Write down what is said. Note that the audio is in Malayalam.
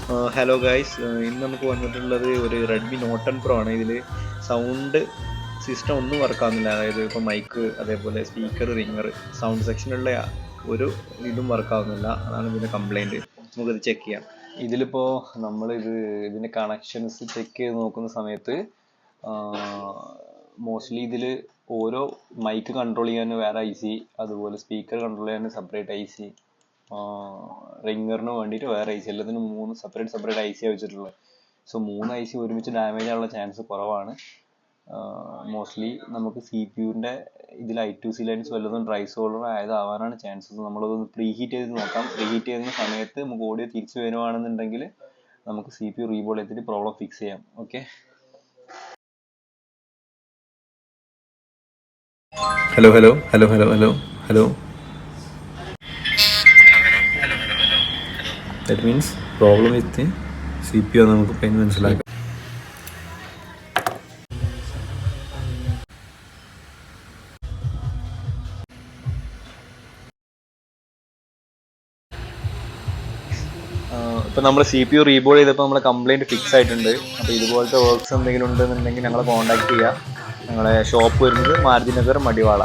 ഹലോ ഗൈസ്, ഇന്ന് നമുക്ക് വന്നിട്ടുള്ളത് ഒരു റെഡ്മി നോട്ട് 10 പ്രോ ആണ്. ഇതിൽ സൗണ്ട് സിസ്റ്റം ഒന്നും വർക്കാവുന്നില്ല. അതായത് ഇപ്പോൾ മൈക്ക്, അതേപോലെ സ്പീക്കർ, റിങ്ങർ, സൗണ്ട് സെക്ഷനുള്ള ഒരു ഇതും വർക്കാവുന്നില്ല. അതാണ് ഇതിൻ്റെ കംപ്ലൈൻറ്റ്. നമുക്കിത് ചെക്ക് ചെയ്യാം. ഇതിലിപ്പോൾ ഇതിൻ്റെ കണക്ഷൻസ് ചെക്ക് ചെയ്ത് നോക്കുന്ന സമയത്ത് മോസ്റ്റ്ലി ഇതിൽ ഓരോ മൈക്ക് കൺട്രോൾ ചെയ്യാൻ വേറെ ഐ സി, അതുപോലെ സ്പീക്കർ കൺട്രോൾ ചെയ്യാൻ സെപ്പറേറ്റ് ഐ സി, റിങ്ങറിന് വേണ്ടിയിട്ട് വേറെ ഐ സി, എല്ലാത്തിനും 3 സെപ്പറേറ്റ് ഐ സി വെച്ചിട്ടുള്ളത്. സോ 3 ഐ സി ഒരുമിച്ച് ഡാമേജ് ആവാനുള്ള ചാൻസ് കുറവാണ്. മോസ്റ്റ്ലി നമുക്ക് സി പി യുവിൻ്റെ ഇതിൽ I2C ലൈൻസ് വല്ലതും ഡ്രൈ സോൾഡർ ആയതാവാനാണ് ചാൻസസ്. നമ്മളതൊന്ന് പ്രീ ഹീറ്റ് ചെയ്ത് നോക്കാം. പ്രീ ഹീറ്റ് ചെയ്യുന്ന സമയത്ത് നമുക്ക് ഓഡിയോ തിരിച്ചു വരുവാണെന്നുണ്ടെങ്കിൽ നമുക്ക് സി പി യു റീബോൾ ചെയ്തിട്ട് പ്രോബ്ലം ഫിക്സ് ചെയ്യാം. Okay. Hello hello hello hello hello hello that means problem with C P U നമുക്ക് പെയിൻ മനസ്സിലാക്കാം. ഇപ്പോൾ നമ്മൾ സി പി യു റീബോൾ ചെയ്തപ്പോൾ നമ്മൾ കംപ്ലൈൻറ്റ് ഫിക്സ് ആയിട്ടുണ്ട്. അപ്പോൾ ഇതുപോലത്തെ വർക്ക്സ് എന്തെങ്കിലും ഉണ്ടെന്നുണ്ടെങ്കിൽ ഞങ്ങളെ കോൺടാക്ട് ചെയ്യുക. ഞങ്ങളെ ഷോപ്പ് വരുന്നത് മാരുതി നഗർ, മടിവാള.